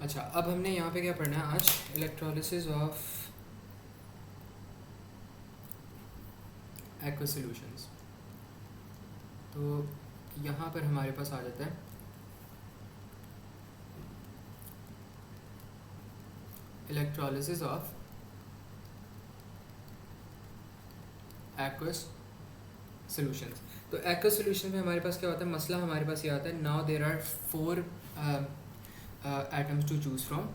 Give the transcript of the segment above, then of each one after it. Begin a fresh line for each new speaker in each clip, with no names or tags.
अच्छा, अब हमने यहाँ पे क्या पढ़ना है आज? Electrolysis of aqua solutions. तो यहाँ पर हमारे पास आ जाता है इलेक्ट्रोलिसिस ऑफ एक्वस सॉल्यूशंस। तो एक्वस सॉल्यूशन में हमारे पास क्या होता है? मसला हमारे पास ये आता है, now there are 4 atoms to choose from.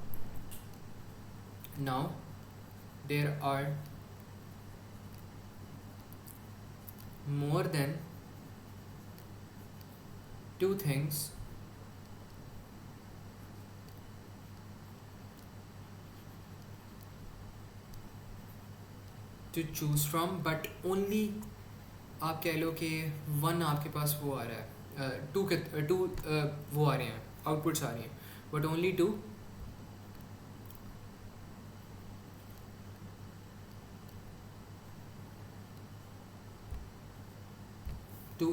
Now there are more than 2 things to choose from, but only आप कह लो कि 1 आपके पास वो आ रहा है, 2 के 2 वो आ रहे हैं, आउटपुट्स आ रही हैं, बट ओनली 2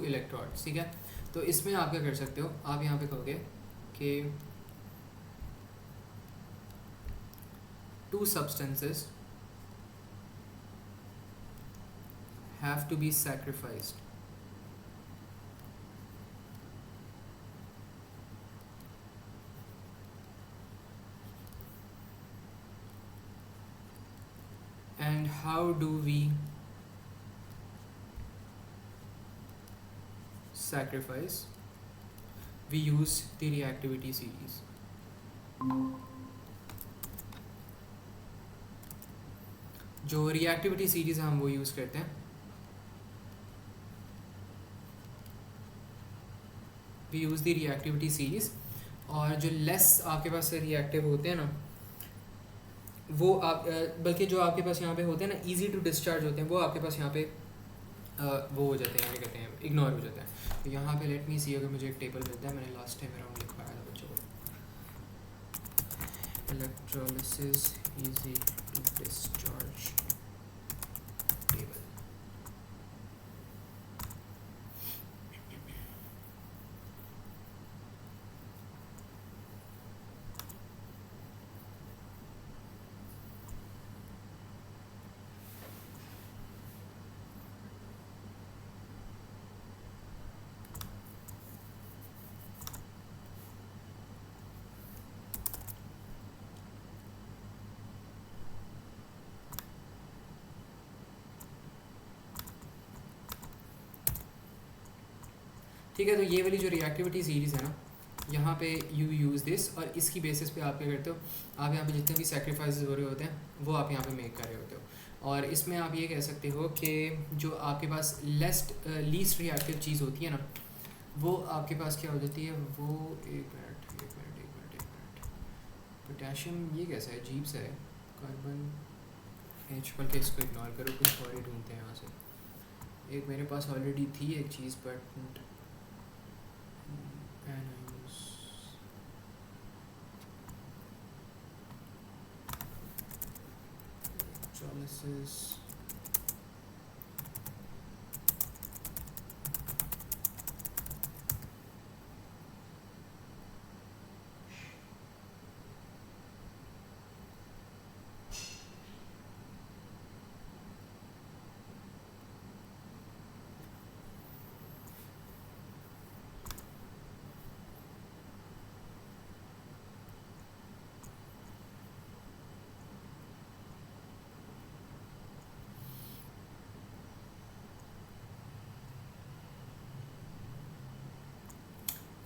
इलेक्ट्रॉड्स। ठीक है, तो इसमें आप क्या कर सकते हो? आप यहाँ पे कहोगे कि 2 substances have to be sacrificed and how do we sacrifice? We use the reactivity series. जो रिएक्टिविटी सीरीज हम वो यूज़ करते हैं, we use the reactivity series. और जो लेस आपके पास से रिएक्टिव होते हैं ना, वो आप बल्कि जो आपके पास यहाँ पे होते हैं ना, इजी टू डिस्चार्ज होते हैं, वो आपके पास यहाँ पे वो हो जाते हैं, क्या कहते हैं, इग्नोर हो जाते हैं। तो यहाँ पे लेट मी सी, अगर मुझे एक टेबल मिलता है, मैंने लास्ट टाइम अराउंड लिखवाया था बच्चों को, electrolysis easy to discharge table. ठीक है, तो ये वाली जो रिएक्टिविटी सीरीज़ है ना, यहाँ पे यू यूज़ दिस, और इसकी बेसिस पे आप क्या करते हो? आप यहाँ पे जितने भी सेक्रीफाइसेस हो रहे होते हैं वो आप यहाँ पे मेक कर रहे होते हो। और इसमें आप ये कह सकते हो कि जो आपके पास लीस्ट रिएक्टिव चीज़ होती है ना, वो आपके पास क्या हो जाती है? वो एक मिनट, पोटेशियम ये कैसा है? अजीब सा है, कार्बन एच, बल्कि इसको इग्नोर करो, कुछ और ही ढूंढते हैं यहाँ से। एक मेरे पास ऑलरेडी थी एक चीज़, बट electrolysis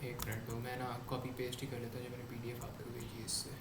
एक मिनट दो, मैं ना कॉपी पेस्ट ही कर लेता हूँ जो मैंने PDF आपको भेजी है इससे।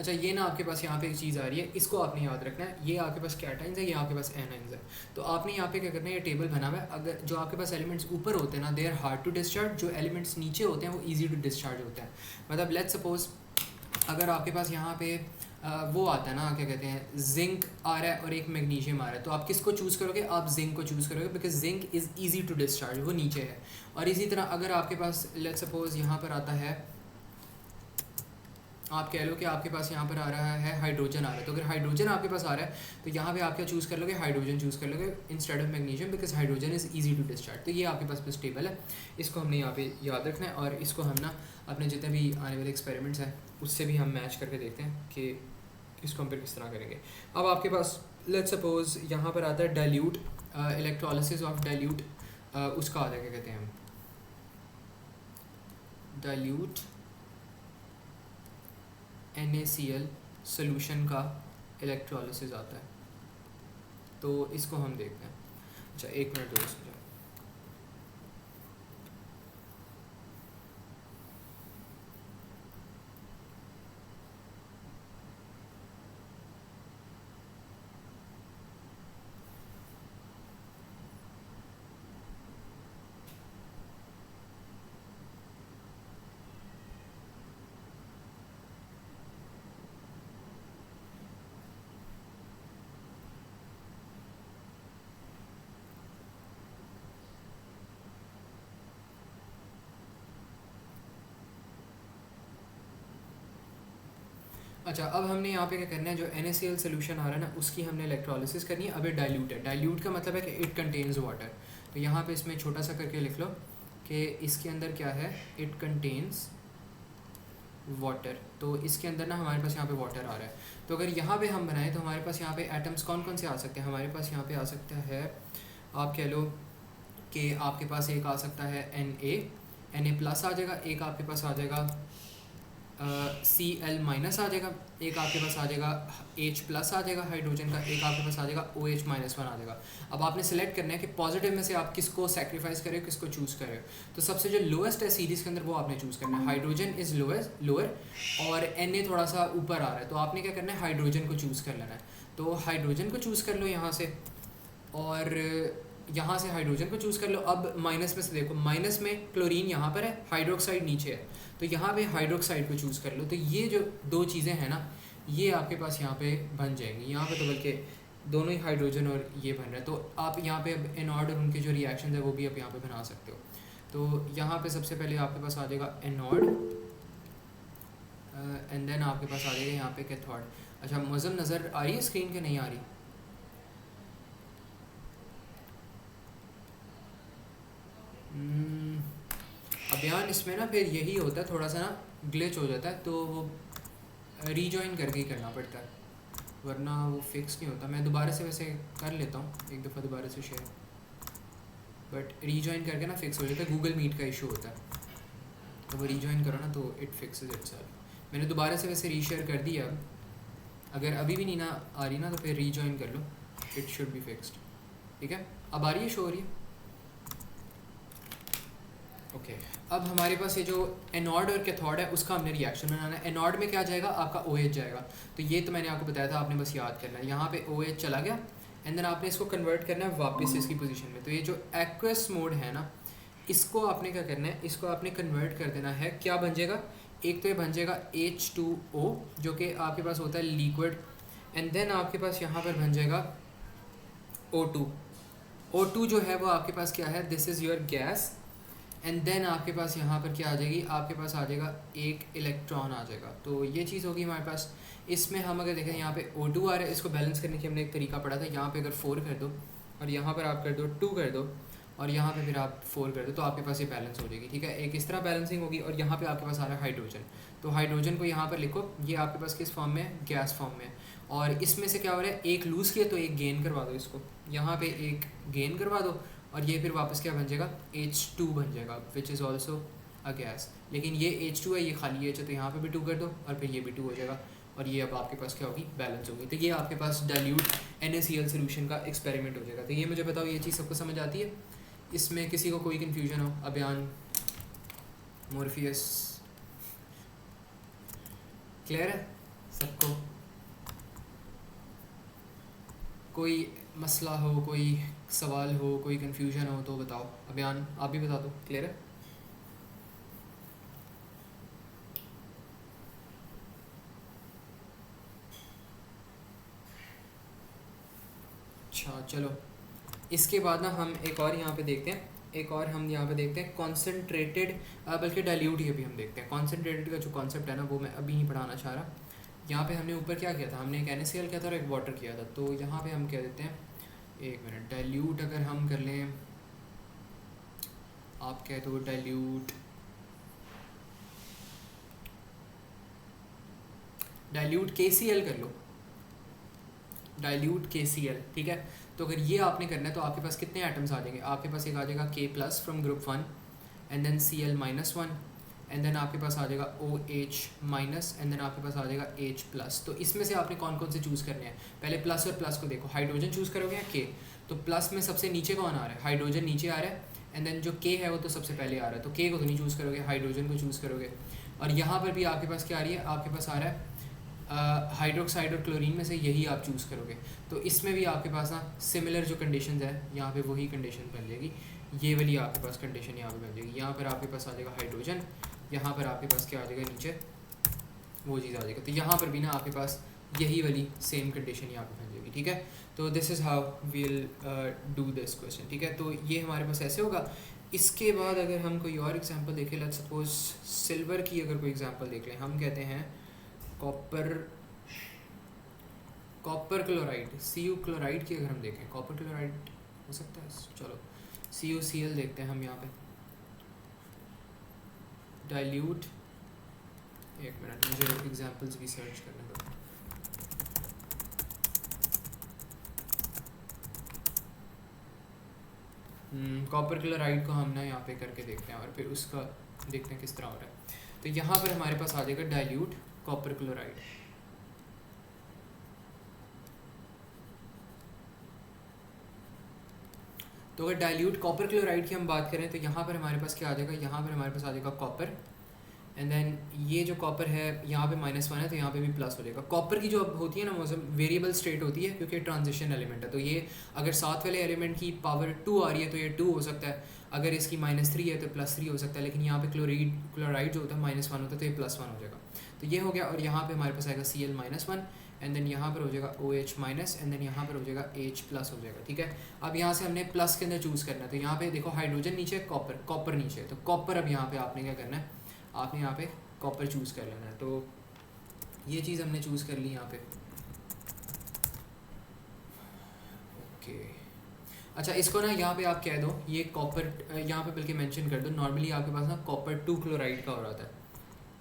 अच्छा ये ना आपके पास यहाँ पे एक चीज़ आ रही है, इसको आपने याद रखना है, ये आपके पास कैटाइंस है, ये आपके पास एनाइंस है। तो आपने यहाँ पे क्या करना है, ये टेबल बना हुआ है, अगर जो आपके पास एलिमेंट्स ऊपर होते हैं ना they are hard to discharge, जो एलिमेंट्स नीचे होते हैं वो ईजी टू डिस्चार्ज होते हैं। मतलब लेट्स सपोज अगर आपके पास यहाँ पे वो आता है ना, क्या कहते हैं, जिंक आ रहा है और एक मैग्नीशियम आ रहा है, तो आप किसको चूज़ करोगे, आप जिंक को चूज़ करोगे because zinc is easy to discharge, वो नीचे है। और इसी तरह अगर आपके पास लेट्स सपोज यहाँ पर आता है, आप कह लो कि आपके पास यहाँ पर आ रहा है हाइड्रोजन आ रहा है, तो अगर हाइड्रोजन आपके पास आ रहा है तो यहाँ पे आप क्या चूज़ कर लोगे, हाइड्रोजन चूज़ कर लोगे instead of magnesium because hydrogen is easy to discharge. तो ये आपके पास बस टेबल है, इसको हमने यहाँ पे याद रखना है और इसको हम ना अपने जितने भी आने वाले एक्सपेरिमेंट्स हैं उससे भी हम मैच करके देखते हैं कि इसको हम फिर किस तरह करेंगे। अब आपके पास लेट्स सपोज यहाँ पर आता है डाइल्यूट, इलेक्ट्रोलिसिस ऑफ डाइल्यूट, उसका आता है क्या कहते हैं हम, डाइल्यूट NaCl सोल्यूशन का इलेक्ट्रोलिसिस आता है, तो इसको हम देखते हैं। अच्छा एक मिनट दो इसमें। अच्छा अब हमने यहाँ पे क्या करना है, जो NaCl सोल्यूशन आ रहा है ना उसकी हमने इलेक्ट्रोलिसिस करनी है। अब ये डाइल्यूट है, डाइल्यूट का मतलब है कि इट कंटेन्स वाटर, तो यहाँ पे इसमें छोटा सा करके लिख लो कि इसके अंदर क्या है, इट कंटेन्स वाटर। तो इसके अंदर ना हमारे पास यहाँ पे वाटर आ रहा है, तो अगर यहाँ पे हम बनाएं तो हमारे पास यहाँ पे एटम्स कौन कौन से आ सकते हैं, हमारे पास यहाँ पे आ सकता है, आप कह लो कि आपके पास एक आ सकता है Na प्लस आ जाएगा, एक आपके पास आ जाएगा Cl माइनस आ जाएगा, एक आपके पास आ जाएगा H प्लस आ जाएगा हाइड्रोजन का, एक आपके पास आ जाएगा OH माइनस वन आ जाएगा। अब आपने सेलेक्ट करना है कि पॉजिटिव में से आप किसको सेक्रीफाइस करें, किसको चूज़ करें। तो सबसे जो लोएस्ट है सीरीज़ के अंदर वो आपने चूज़ करना है, हाइड्रोजन इज़ लोअर और Na थोड़ा सा ऊपर आ रहा है, तो आपने क्या करना है, हाइड्रोजन को चूज़ कर लेना है। तो हाइड्रोजन को चूज़ कर लो यहाँ से, और यहाँ से हाइड्रोजन को चूज़ कर लो। अब माइनस में से देखो, माइनस में क्लोरीन यहाँ पर है, हाइड्रोक्साइड नीचे है, तो यहाँ पे हाइड्रोक्साइड को चूज़ कर लो। तो ये जो दो चीज़ें हैं ना ये आपके पास यहाँ पे बन जाएंगी, यहाँ पे तो बल्कि दोनों ही हाइड्रोजन और ये बन रहा है। तो आप यहाँ पे अब एनोड और उनके जो रिएक्शन है वो भी आप यहाँ पे बना सकते हो। तो यहाँ पे सबसे पहले आपके पास आ जाएगा एनोड एंड देन आपके पास आ जाएगा यहाँ पे कैथोड। अच्छा मुझम नज़र आ रही है स्क्रीन के, नहीं आ रही? अभियान इसमें ना फिर यही होता है, थोड़ा सा ना ग्लिच हो जाता है, तो वो रीजॉइन करके ही करना पड़ता है वरना वो फिक्स नहीं होता। मैं दोबारा से वैसे कर लेता हूँ एक दफ़ा दोबारा से शेयर, बट रीजॉइन करके ना फिक्स हो जाता है। गूगल मीट का इशू होता है, तो वो रीजॉइन करो ना तो इट फिक्सेस इटसेल्फ। मैंने दोबारा से वैसे रीशेयर कर दिया, अब अगर अभी भी नहीं ना आ रही ना तो फिर रीजॉइन कर लो, इट शुड बी फिक्स्ड। ठीक है, अब आ रही है, शो हो रही है? ओके अब हमारे पास ये जो एनोड और कैथोड है उसका हमने रिएक्शन बनाना है। एनोड में क्या जाएगा, आपका OH जाएगा, तो ये तो मैंने आपको बताया था, आपने बस याद करना है। यहाँ पे OH चला गया एंड देन आपने इसको कन्वर्ट करना है वापस इसकी पोजीशन में। तो ये जो एक्वस मोड है ना इसको आपने क्या करना है, इसको आपने कन्वर्ट कर देना है। क्या बन जाएगा, एक तो ये बन जाएगा H2O जो कि आपके पास होता है लिक्विड, एंड देन आपके पास यहाँ पर बन जाएगा O2 जो है वो आपके पास क्या है, this is your gas, and then आपके पास यहाँ पर क्या आ जाएगी, आपके पास आ जाएगा एक इलेक्ट्रॉन आ जाएगा। तो ये चीज़ होगी हमारे पास। इसमें हम अगर देखें यहाँ पे O2 आ रहा है, इसको बैलेंस करने की हमने एक तरीका पढ़ा था। यहाँ पे अगर 4 कर दो और यहाँ पर आप कर दो 2 कर दो और यहाँ पे फिर आप 4 कर दो, तो आपके पास ये बैलेंस हो जाएगी। ठीक है, एक इस तरह बैलेंसिंग होगी। और यहाँ पे आपके पास आ रहा है हाइड्रोजन, तो हाइड्रोजन को यहाँ पर लिखो, ये आपके पास किस फॉर्म में है, गैस फॉर्म में। और इसमें से क्या हो रहा है, एक लूज़ किया तो एक गेन करवा दो, इसको यहाँ पे एक गेन करवा दो और ये फिर वापस क्या बन जाएगा, H2 बन जाएगा, which is also a gas. लेकिन ये H2 है, ये खाली H है, तो यहाँ पे भी 2 कर दो और फिर ये भी 2 हो जाएगा और ये अब आपके पास क्या होगी, बैलेंस होगी। तो ये आपके पास डाइल्यूट NaCl सोल्यूशन का एक्सपेरिमेंट हो जाएगा। तो ये मुझे बताओ, ये चीज़ सबको समझ आती है? इसमें किसी को कोई कन्फ्यूजन हो? अभियान, मोरफियस, क्लियर है? सबको? कोई मसला हो, कोई सवाल हो, कोई कन्फ्यूजन हो तो बताओ। अभियान आप भी बता दो। क्लियर है? अच्छा चलो, इसके बाद ना हम एक और यहाँ पे देखते हैं, एक और हम यहाँ पे देखते हैं कॉन्सेंट्रेटेड, बल्कि डाइल्यूट ही अभी हम देखते हैं। कॉन्सेंट्रेटेड का जो कॉन्सेप्ट है ना वो मैं अभी नहीं पढ़ाना चाह रहा। यहाँ पे हमने ऊपर क्या किया था, हमने एक NaCl किया था और एक वाटर किया था। तो यहाँ पे हम कह देते हैं, एक मिनट, डाइल्यूट अगर हम कर लें, आप कह दो डाइल्यूट, डाइल्यूट KCl कर लो, डाइल्यूट KCl, ठीक है। तो अगर ये आपने करना है तो आपके पास कितने एटम्स आ जाएंगे? आपके पास एक आ जाएगा K+ from group 1 and then Cl-1 and then आपके पास आ जाएगा OH- एंड देन आपके पास आ जाएगा H+। तो इसमें से आपने कौन कौन से चूज़ करने हैं? पहले प्लस और प्लस को देखो, हाइड्रोजन चूज़ करोगे या K? तो प्लस में सबसे नीचे कौन आ रहा है? हाइड्रोजन नीचे आ रहा है, एंड देन जो K है वो तो सबसे पहले आ रहा है, तो K को तो नहीं चूज़ करोगे, हाइड्रोजन को चूज़ करोगे। और यहाँ पर भी आपके पास क्या आ रही है? आपके पास आ रहा है हाइड्रोक्साइड और क्लोरीन में से यही आप चूज़ करोगे। तो इसमें भी आपके पास ना सिमिलर जो कंडीशन है, यहाँ पे वही कंडीशन बन जाएगी, ये वाली आपके पास कंडीशन यहाँ पे बन जाएगी। यहाँ पर आपके पास आ जाएगा हाइड्रोजन, यहाँ पर आपके पास क्या आ जाएगा नीचे, वो चीज़ आ जाएगी। तो यहाँ पर भी ना आपके पास यही वाली सेम कंडीशन यहाँ पे बन जाएगी, ठीक है। तो this is how we'll do this question, ठीक है। तो ये हमारे पास ऐसे होगा। इसके बाद अगर हम कोई और एग्जांपल देखें, लेट्स सपोज सिल्वर की अगर कोई एग्जांपल देख लें, हम कहते हैं कॉपर क्लोराइड, Cu क्लोराइड की अगर हम देखें, कॉपर क्लोराइड हो सकता है, चलो CuCl देखते हैं हम यहाँ पे। डाइल्यूट, एक मिनट मुझे एग्जांपल्स भी सर्च करने दो। कॉपर क्लोराइड को हम ना यहाँ पे करके देखते हैं और फिर उसका देखते हैं किस तरह हो रहा है। तो यहाँ पर हमारे पास आ जाएगा डाइल्यूट कॉपर क्लोराइड। तो अगर डाइल्यूट कॉपर क्लोराइड की हम बात करें तो यहाँ पर हमारे पास क्या आ जाएगा, यहाँ पर हमारे पास आ जाएगा कॉपर, एंड देन ये जो कॉपर है यहाँ पे -1 है तो यहाँ पे भी प्लस हो जाएगा। कॉपर की जो अब होती है ना मौसम वेरिएबल स्टेट होती है, क्योंकि ट्रांजिशन एलिमेंट है। तो ये अगर साथ वाले एलिमेंट की पावर 2 आ रही है तो ये 2 हो सकता है, अगर इसकी -3 है तो +3 हो सकता है, लेकिन यहाँ पे क्लोराइड जो होता है -1 होता है तो ये +1 हो जाएगा। तो ये हो गया, और यहाँ पे हमारे पास आएगा Cl-1 एंड देन यहाँ पर हो जाएगा OH- एंड देन यहाँ पर हो जाएगा H+ हो जाएगा, ठीक है। अब यहाँ से हमने प्लस के अंदर चूज़ करना है, तो यहाँ पे देखो हाइड्रोजन नीचे, कॉपर नीचे, तो कॉपर अब यहाँ पे आपने क्या करना है, आपने यहाँ पे कॉपर चूज़ कर लेना है। तो ये चीज़ हमने चूज़ कर ली यहाँ पे, ओके। अच्छा, इसको ना यहाँ पे आप कह दो, ये कॉपर यहाँ पे बल्कि मेंशन कर दो, नॉर्मली आपके पास ना कॉपर 2 क्लोराइड का हो रहा था,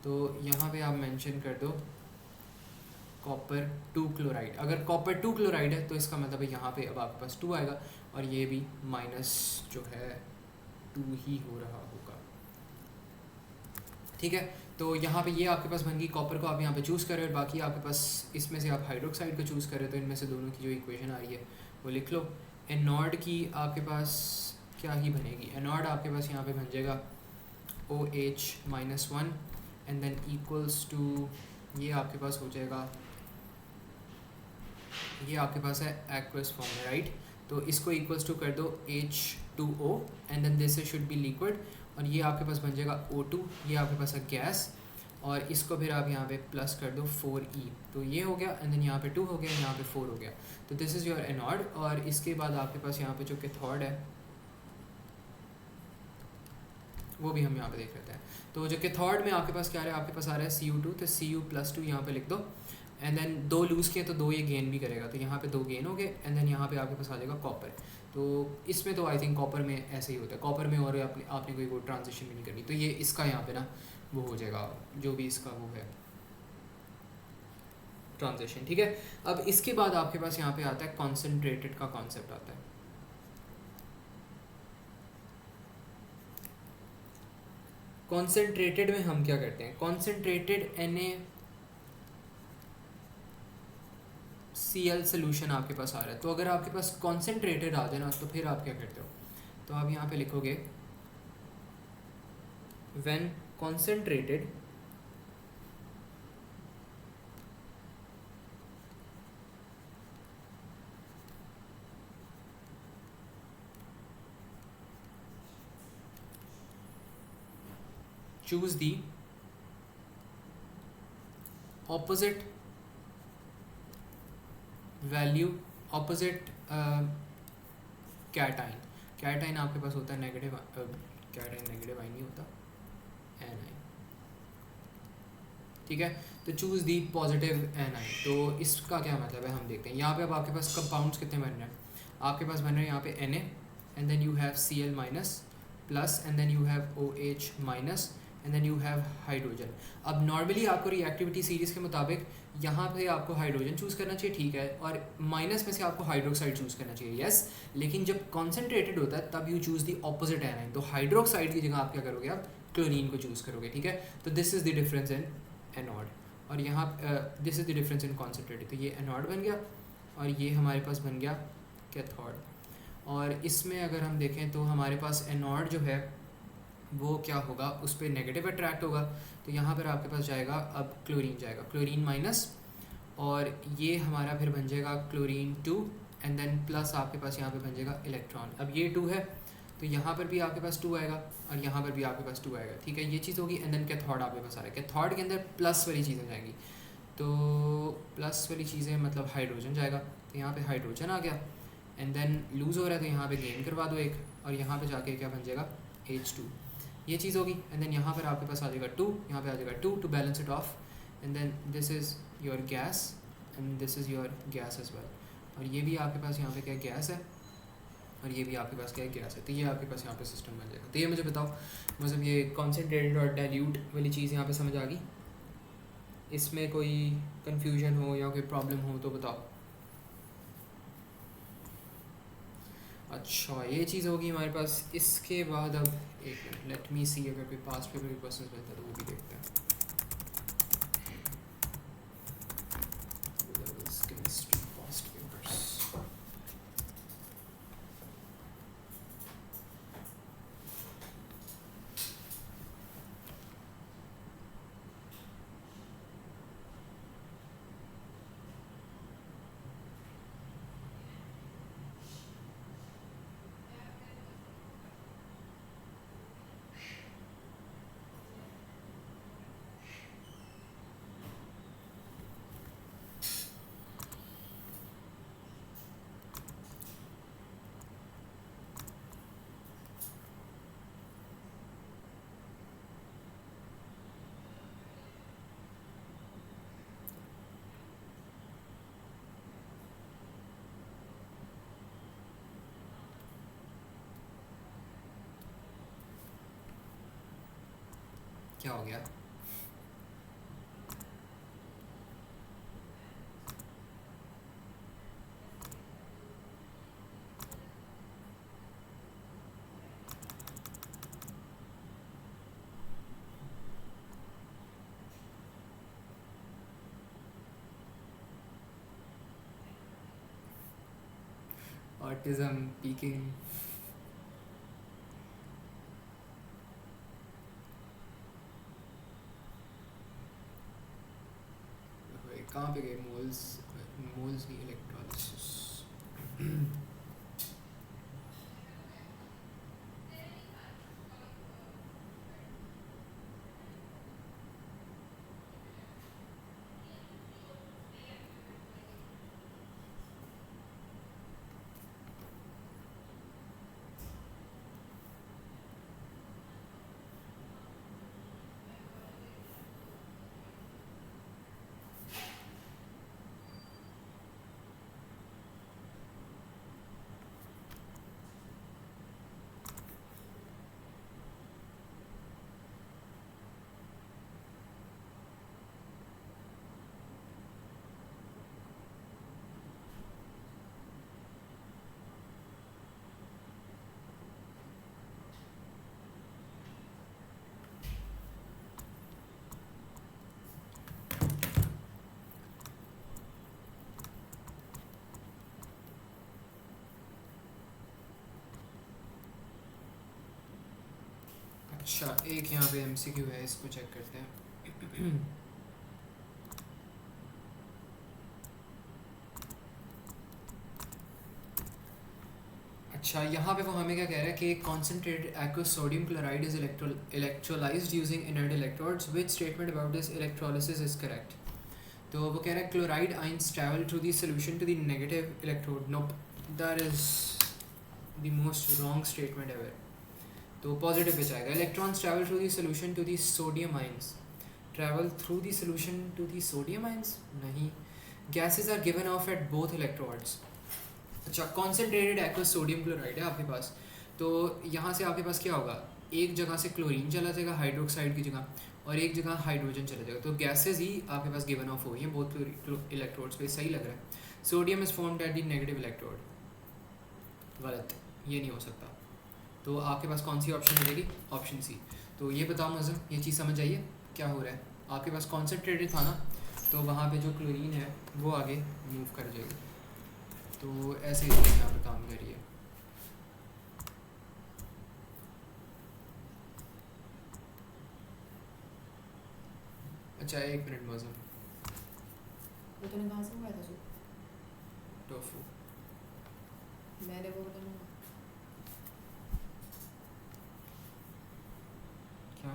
तो यहाँ पे आप मेंशन कर दो कॉपर 2 क्लोराइड। अगर कॉपर 2 क्लोराइड है तो इसका मतलब है यहाँ पे अब आपके पास 2 आएगा, और ये भी माइनस जो है 2 ही हो रहा होगा, ठीक है। तो यहाँ पे ये आपके पास बन गई, कॉपर को आप यहाँ पे चूज़ करें, और बाकी आपके पास इसमें से आप हाइड्रोक्साइड को चूज़ करें, तो इनमें से दोनों की जो इक्वेशन आ रही है वो लिख लो। एनॉड की आपके पास क्या ही बनेगी, एनॉड आपके पास यहाँ पे बन जाएगा OH-1 and than equals to, ये आपके पास हो जाएगा, ये आपके पास है एक्वस फॉर्म में, राइट। तो इसको इक्वल्स टू कर दो H2O and then this should be liquid, और ये आपके पास बन जाएगा O2, ये आपके पास है गैस, और इसको फिर आप यहाँ पे प्लस कर दो 4E, तो ये हो गया, एंड देन यहाँ पे 2 हो गया, यहाँ पे 4 हो गया। तो दिस इज़ योर एनॉड। और इसके बाद आपके पास यहाँ पे जो कैथोड है वो भी हम यहाँ पे देख लेते हैं। तो जो कैथोड में आपके पास क्या है, आपके पास आ रहा है Cu2, तो Cu+2 यहाँ पे लिख दो, एंड देन 2 लूज़ किए तो 2 ये गेन भी करेगा, तो यहाँ पे 2 गेन हो गए, एंड देन यहाँ पे आपके पास आ जाएगा कॉपर। तो इसमें तो आई थिंक कॉपर में ऐसे ही होता है, कॉपर में और आपने कोई वो ट्रांजिशन भी नहीं करनी, तो ये इसका यहाँ पे ना वो हो जाएगा, जो भी इसका वो है ट्रांजिशन, ठीक है। अब इसके बाद आपके पास यहाँ पे आता है कॉन्सेंट्रेटेड का कॉन्सेप्ट आता है। कॉन्सेंट्रेटेड में हम क्या करते हैं, कॉन्सेंट्रेटेड NaCl सोल्यूशन आपके पास आ रहा है, तो अगर आपके पास कॉन्सेंट्रेटेड आ जाए ना तो फिर आप क्या करते हो, तो आप यहाँ पे लिखोगे when concentrated choose the opposite value, opposite cation. Cation आपके पास होता है नेगेटिव, कैटाइन नेगेटिव आइन नहीं होता, एनाइन, ठीक है। तो चूज़ दी पॉजिटिव एनाइन। तो इसका क्या मतलब है हम देखते हैं। यहाँ पे अब आपके पास कंपाउंड्स कितने बन रहे हैं, आपके पास बन रहे हैं यहाँ पे Na and then you have Cl minus plus and then you have OH minus and then you have hydrogen. अब नॉर्मली आपको रिएक्टिविटी सीरीज़ के मुताबिक यहाँ पे आपको हाइड्रोजन चूज़ करना चाहिए, ठीक है, और माइनस में से आपको हाइड्रोक्साइड चूज़ करना चाहिए, यस। लेकिन जब कॉन्सेंट्रेटेड होता है तब you choose the opposite A9. तो हाइड्रोक्साइड की जगह आप क्या करोगे, आप क्लोरीन को चूज़ करोगे, ठीक है। तो this is the difference in anode, और यहाँ this is the difference in concentrated. तो ये एनोड बन गया और ये हमारे पास बन गया कैथोड। और इसमें अगर हम देखें तो हमारे पास एनोड जो है वो क्या होगा, उस पर नेगेटिव अट्रैक्ट होगा। तो यहाँ पर आपके पास जाएगा अब क्लोरीन, जाएगा क्लोरीन माइनस, और ये हमारा फिर बन जाएगा क्लोरीन 2 एंड देन प्लस आपके पास यहाँ पे बन जाएगा इलेक्ट्रॉन। अब ये 2 है तो यहाँ पर भी आपके पास 2 आएगा और यहाँ पर भी आपके पास 2 आएगा, ठीक है, ये चीज़ होगी। एंड देन कैथोड आपके पास आ रहा है, कैथोड के अंदर प्लस वाली चीज़ें जाएंगी। तो प्लस वाली चीज़ें मतलब हाइड्रोजन जाएगा, तो यहाँ पे हाइड्रोजन आ गया एंड देन लूज़ हो रहा है तो यहाँ पे गेन करवा दो एक, और यहाँ पे जाके क्या बन जाएगा H2, ये चीज़ होगी। एंड देन यहाँ पर आपके पास आ जाएगा 2, यहाँ पे आ जाएगा 2 to balance it off, and then this is your gas and this is your gas as well. और ये भी आपके पास यहाँ पे क्या गैस है और ये भी आपके पास क्या गैस है। तो ये आपके पास यहाँ पे सिस्टम बन जाएगा। तो ये मुझे बताओ, मतलब ये कॉन्सेंट्रेटेड और डाइल्यूट वाली चीज़ यहाँ पे समझ आ गई? इसमें कोई कन्फ्यूजन हो या कोई प्रॉब्लम हो तो बताओ। अच्छा, ये चीज़ होगी हमारे पास। इसके बाद अब एक मिनट, लेट मी सी, अगर कोई पास्ट पेपर के क्वेश्चन मिलता है तो वो भी देखते हैं। केमिस्ट्री पास्ट पेपर्स, क्या हो गया? Autism peeking. कहाँ पे गए मोल्स? मोल्स की इलेक्ट्रोलिसिस। अच्छा, एक यहाँ पे MCQ है, इसको चेक करते हैं। अच्छा, यहाँ पे वो हमें क्या कह रहा है कि concentrated aqueous sodium chloride is electrolyzed using inert electrodes. Which statement about this electrolysis is correct? तो वो कह रहा है chloride ions travel through the solution to the negative electrode. Nope, that is the most wrong statement ever. तो positive पे जाएगा. Electrons travel through the solution to the sodium ions. Travel through the solution to the sodium ions नहीं. Gases are given off at both electrodes. अच्छा, concentrated aqueous sodium chloride है आपके पास. तो यहाँ से आपके पास क्या होगा, एक जगह से क्लोरीन चला जाएगा हाइड्रोक्साइड की जगह, और एक जगह हाइड्रोजन चला जाएगा. तो गैसेज ही आपके पास गिवन ऑफ हो गई हैं बोथ इलेक्ट्रोड्स पे. सही लग रहा है. Sodium is formed at the negative electrode. गलत, ये नहीं हो सकता. तो आपके पास कौन सी ऑप्शन मिलेगी? Option C. तो ये बताओ मुझे, ये चीज़ समझ आइए क्या हो रहा है. आपके पास कॉन्सेंट्रेटेड था ना, तो वहाँ पे जो क्लोरीन है वो आगे मूव कर जाएगी. तो ऐसे ही यहाँ पे काम करिए. अच्छा, एक मिनट मौसम.
वो तूने कहाँ से मंगाया था सूप?
टोफू.
मैंने वो बताया
क्या?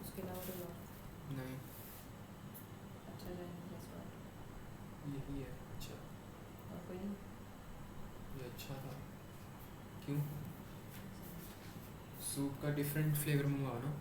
उसके अलावा कोई और?
नहीं,
अच्छा जाए
यही है. अच्छा,
और कोई नहीं.
ये अच्छा था. क्यों? सूप का डिफरेंट फ्लेवर मंगवाओ ना.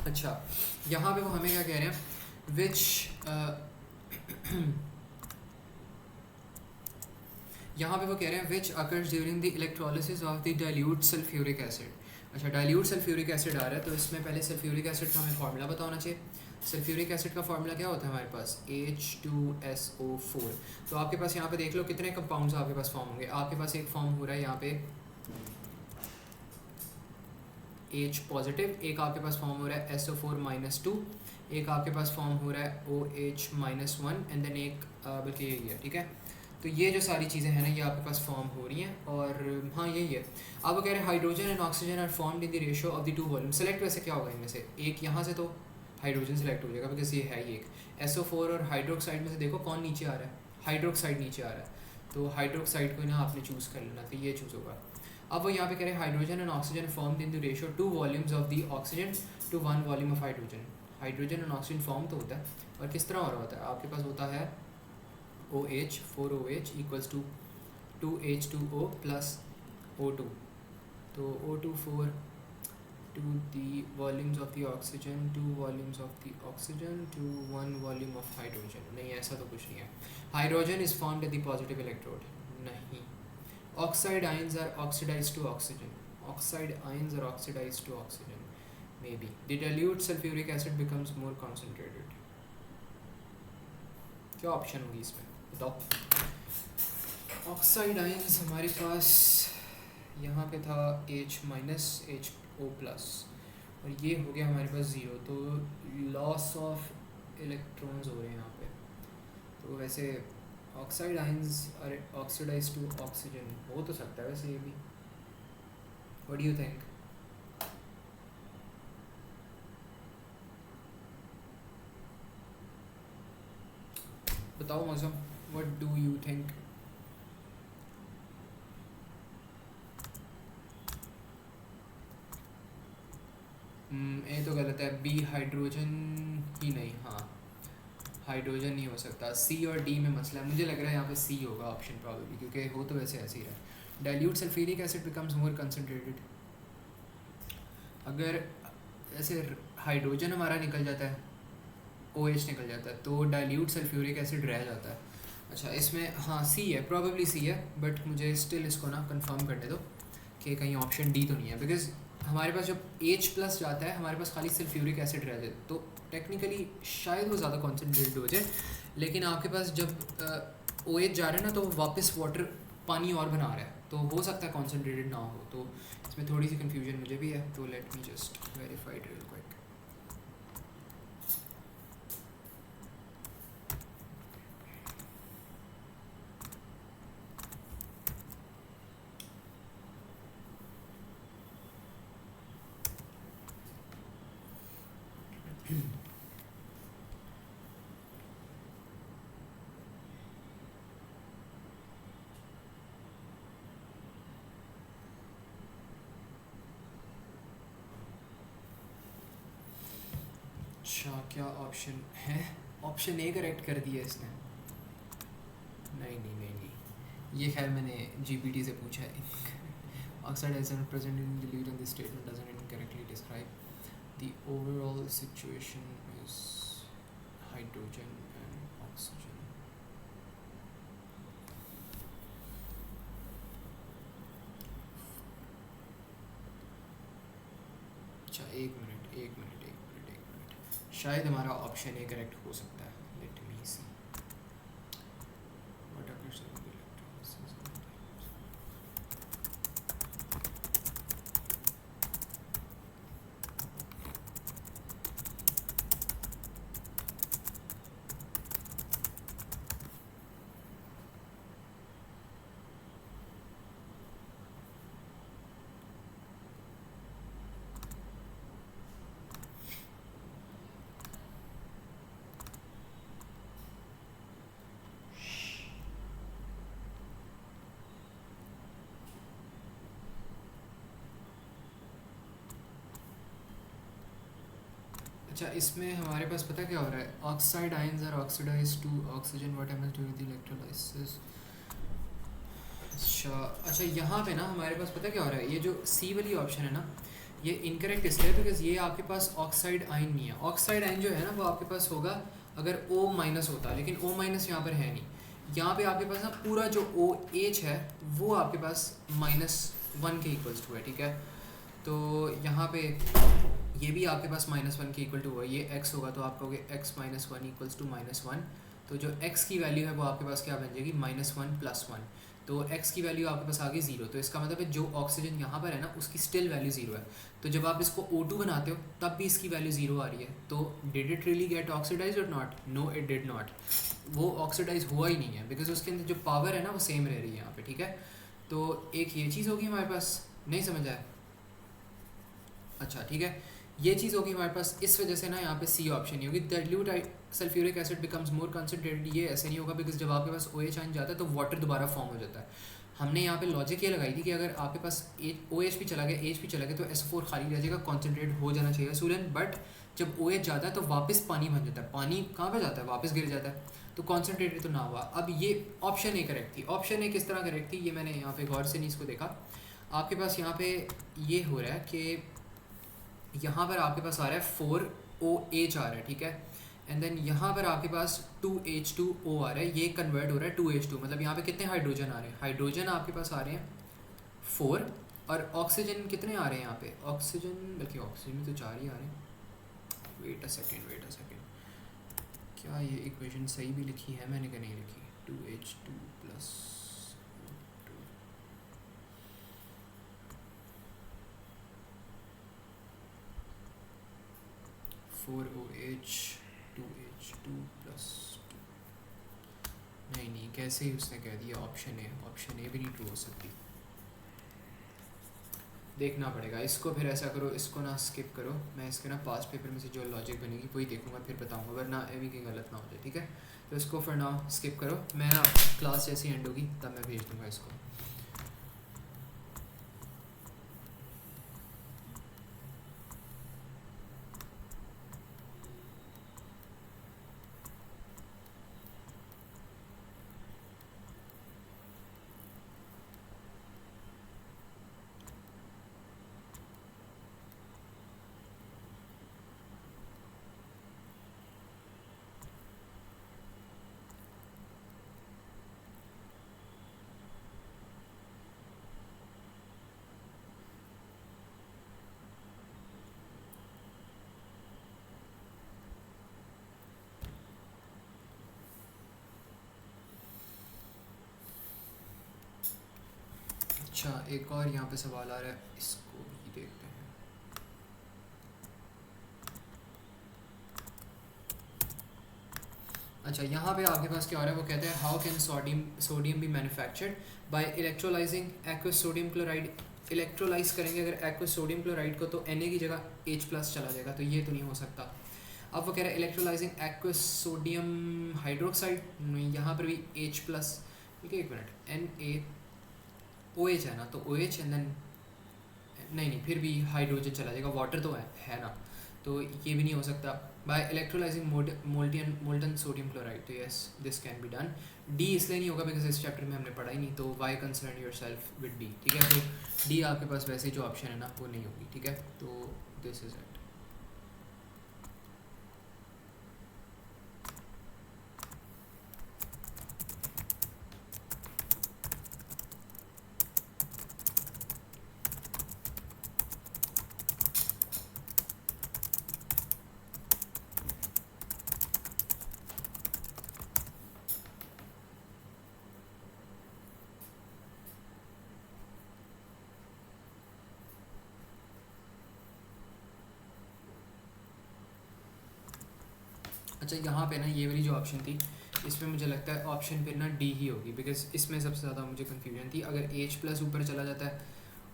अच्छा, यहाँ पे वो हमें क्या कह रहे हैं, विच यहाँ पे वो कह रहे हैं which occurs during the electrolysis of the dilute sulphuric acid. अच्छा, डाइल्यूट सल्फ्यूरिक एसिड आ रहा है, तो इसमें पहले सल्फ्यूरिक एसिड का हमें फार्मूला पता होना चाहिए. सल्फ्यूरिक एसिड का फार्मूला क्या होता है हमारे पास? H2SO4. तो आपके पास यहाँ पे देख लो कितने कंपाउंड्स आपके पास फॉर्म होंगे. आपके पास एक फॉर्म हो रहा है यहाँ पे H पॉजिटिव, एक आपके पास फॉर्म हो रहा है SO4-2, एक आपके पास फॉर्म हो रहा है OH-1, एंड देन एक बल्कि यही है. ठीक है, तो ये जो सारी चीज़ें हैं ना, ये आपके पास फॉर्म हो रही हैं. और हाँ, यही है. अब वो कह रहे हैं hydrogen and oxygen are formed in the ratio of the two volume. Select वैसे क्या होगा इनमें से? एक यहाँ से तो हाइड्रोजन सेलेक्ट हो जाएगा बिकॉज ये है ही एक. SO4 और हाइड्रोक्साइड में से देखो कौन नीचे आ रहा है? हाइड्रोक्साइड नीचे आ रहा है. तो हाइड्रोक्साइड को ना आपने चूज़ कर लेना, तो ये चूज़ होगा. अब वो यहाँ पे कह रहे हैं hydrogen and oxygen formed in the ratio 2 volumes of the oxygen to 1 volume of hydrogen. Hydrogen and oxygen form तो होता है, और किस तरह हो रहा होता है? आपके पास होता है OH 4OH equals to 2H2O plus O2. तो O2 4 to the volumes of the oxygen, 2 volumes of the oxygen to 1 volume of hydrogen. नहीं, ऐसा तो कुछ नहीं है. Hydrogen is formed at the positive electrode. नहीं. Oxide ions are oxidized to oxygen. Oxide ions are oxidized to oxygen. Maybe. The dilute sulfuric acid becomes more concentrated. क्या option होगी इसमें बताओ. Oxide ions हमारे पास यहाँ पे था H-HO+, और ये हो गया हमारे पास 0. तो लॉस ऑफ इलेक्ट्रॉन्स हो रहे हैं यहाँ पे. तो वैसे oxide ions are oxidize to oxygen हो तो सकता है वैसे ये भी. What do you think? बताओ Mausam, what do you think? ये तो गलत है. बी हाइड्रोजन ही नहीं. हाँ, हाइड्रोजन नहीं हो सकता. सी और डी में मसला है. मुझे लग रहा है यहाँ पे सी होगा ऑप्शन प्रॉब्लली, क्योंकि हो तो वैसे ऐसे ही रहा है. Dilute sulphuric acid becomes more concentrated. अगर ऐसे हाइड्रोजन हमारा निकल जाता है, OH निकल जाता है, तो डाइल्यूट सल्फ्यूरिक एसिड रह जाता है. अच्छा, इसमें हाँ सी है, प्रॉबेबली सी है, बट मुझे स्टिल इसको ना कंफर्म करने दो कि कहीं ऑप्शन डी तो नहीं है. बिकॉज हमारे पास जब H+ जाता है, हमारे पास खाली सल्फ्यूरिक एसिड रह जाए, तो टेक्निकली शायद वो ज़्यादा कॉन्सेंट्रेटेड हो जाए. लेकिन आपके पास जब OH जा रहा है ना, तो वापस वाटर पानी और बना रहा है. तो हो सकता है कॉन्सेंट्रेटेड ना हो, तो इसमें थोड़ी सी कन्फ्यूजन मुझे भी है, तो let me just verify it real quick. अच्छा क्या ऑप्शन है, ऑप्शन ए करेक्ट कर दिया इसने। नहीं नहीं नहीं नहीं, ये खैर मैंने जीपीटी से पूछा है। Oxidizer present in the lead in this statement doesn't incorrectly describe the overall situation is hydrogen and oxygen. अच्छा एक मिनट एक मिनट एक मिनट एक मिनट, शायद हमारा ऑप्शन ए करेक्ट हो सकता है। Let me see what occurs in the electrolysis of the- अच्छा इसमें हमारे पास पता क्या हो रहा है, oxide ions are oxidize to oxygen what happens during the electrolysis. अच्छा यहाँ पे ना हमारे पास पता क्या हो रहा है, ये जो सी वाली ऑप्शन है ना, ये इनकरेक्ट इसलिए बिकॉज ये आपके पास ऑक्साइड आयन नहीं है। ऑक्साइड आयन जो है ना वो आपके पास होगा अगर O माइनस होता, लेकिन O माइनस यहाँ पर है नहीं। यहाँ पे आपके पास ना पूरा जो OH है वो आपके पास -1 के इक्वल्स टू है, ठीक है। तो यहाँ पे ये भी आपके पास -1 के इक्वल टू हुआ, ये x होगा तो आप कहोगे x - 1 इक्वल्स टू -1। तो जो x की वैल्यू है वो आपके पास क्या बन जाएगी, -1 + 1। तो x की वैल्यू आपके पास आ गई 0, तो इसका मतलब है जो ऑक्सीजन यहाँ पर है ना उसकी स्टिल वैल्यू 0 है। तो जब आप इसको O2 बनाते हो तब भी इसकी वैल्यू 0 आ रही है। तो did it really get oxidise और not? No it did not, वो ऑक्सीडाइज हुआ ही नहीं है बिकॉज उसके अंदर जो पावर है ना वो सेम रह रही है यहाँ पे, ठीक है। तो एक ये चीज़ होगी हमारे पास, नहीं समझ आया? अच्छा ठीक है, ये चीज़ होगी हमारे पास, इस वजह से ना यहाँ पे सी ऑप्शन नहीं होगी। Dilute sulphuric acid becomes more concentrated, ये ऐसे नहीं होगा बिकॉज जब आपके पास OH आयन जाता है तो वाटर दोबारा फॉर्म हो जाता है। हमने यहाँ पे लॉजिक ये लगाई थी कि अगर आपके पास OH भी चला गया, H भी चला गया तो SO4 खाली रह जाएगा, कॉन्सेंट्रेट हो जाना चाहिए सूर्यन। बट जब OH जाता है तो वापस पानी बन जाता है, पानी कहाँ पर जाता है, वापस गिर जाता है, तो कॉन्सेंट्रेटेड तो ना हुआ। अब ये ऑप्शन ए करेक्ट थी। ऑप्शन ए किस तरह करेक्ट थी, ये मैंने यहाँ पे गौर से नहीं इसको देखा। आपके पास यहाँ पे ये हो रहा है कि यहाँ पर आपके पास आ रहा है 4OH आ रहा है, ठीक है। एंड देन यहाँ पर आपके पास 2H2O आ रहा है, ये कन्वर्ट हो रहा है 2H2, मतलब यहाँ पे कितने हाइड्रोजन आ रहे हैं, हाइड्रोजन आपके पास आ रहे हैं 4, और ऑक्सीजन कितने आ रहे हैं यहाँ पे, ऑक्सीजन बल्कि ऑक्सीजन में तो 4 ही आ रहे हैं। वेट अ सेकेंड, क्या ये इक्वेशन सही भी लिखी है मैंने कि नहीं लिखी? 2H2 + 4OH 2H2 + 2। नहीं कैसे ही उसने कह दिया ऑप्शन ए भी नहीं ट्रू हो सकती, देखना पड़ेगा इसको। फिर ऐसा करो, इसको ना स्किप करो, मैं इसके ना पास पेपर में से जो लॉजिक बनेगी वही देखूंगा, फिर बताऊंगा, वरना एवी की गलत ना हो जाए, ठीक है। तो इसको फिर ना स्किप करो, मैं ना क्लास जैसी एंड होगी तब मैं भेज दूंगा इसको। अच्छा एक और यहाँ पे सवाल आ रहा है, इसको भी देखते हैं। अच्छा यहाँ पे आपके पास क्या हो रहा है, वो कहते हैं how can sodium be manufactured by electrolysing aqueous sodium chloride. Electrolysed करेंगे अगर एक्वस सोडियम क्लोराइड को तो Na की जगह H+ चला जाएगा, तो ये तो नहीं हो सकता। अब वो कह रहे हैं इलेक्ट्रोलाइजिंग एक्वस सोडियम हाइड्रोक्साइड, यहाँ पर भी H+, ठीक है एक मिनट, NaOH है ना, तो OH एंड देन नहीं फिर भी हाइड्रोजन चला जाएगा, वाटर तो है ना, तो ये भी नहीं हो सकता। By electrolysing molten sodium chloride, तो yes this can be done. D इसलिए नहीं होगा बिकॉज इस चैप्टर में हमने पढ़ा ही नहीं, तो why concern yourself with D, ठीक है। तो डी आपके पास वैसे जो ऑप्शन है ना वो नहीं होगी, ठीक है, तो दिस इज इट। अच्छा यहाँ पे ना ये वाली जो ऑप्शन थी, इसमें मुझे लगता है ऑप्शन फिर ना डी ही होगी, बिकॉज इसमें सबसे ज़्यादा मुझे कन्फ्यूजन थी। अगर H+ ऊपर चला जाता है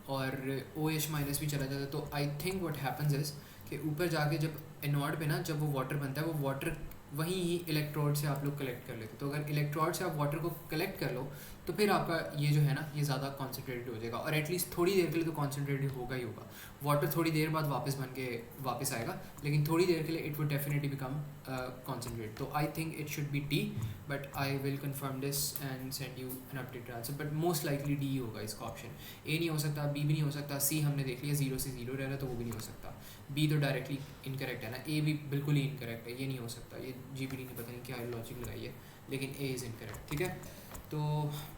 और OH- भी चला जाता है, तो I think what happens is कि ऊपर जाके जब एनोड पे ना जब वो वाटर बनता है, वो वाटर वहीं ही इलेक्ट्रोड से आप लोग कलेक्ट कर लेते, तो अगर इलेक्ट्रोड से आप वाटर को कलेक्ट कर लो तो फिर आपका ये जो है ना ये ज़्यादा कॉन्सेंट्रेटेड हो जाएगा, और एटलीस्ट थोड़ी देर के लिए तो कॉन्सेंट्रेटेड होगा ही होगा। वाटर थोड़ी देर बाद वापस बन के वापस आएगा, लेकिन थोड़ी देर के लिए it would definitely become concentrate. तो I think it should be D, but I will confirm this and send you an updated answer, but most likely D होगा इसका ऑप्शन। ए नहीं हो सकता, बी भी नहीं हो सकता, सी हमने देख लिया 0 से 0 रह रहा, तो वो भी नहीं हो सकता। बी तो डायरेक्टली इनकरेक्ट है ना, ए भी बिल्कुल ही इनकरेक्ट है, ये नहीं हो सकता। ये जीपीडी ने पता नहीं क्या लॉजिक लगाई है, लेकिन ए इज़ इनकरेक्ट, ठीक है। तो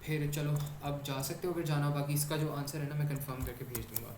फिर चलो अब जा सकते हो, अगर जाना, बाकी इसका जो आंसर है ना मैं कंफर्म करके भेज दूँगा।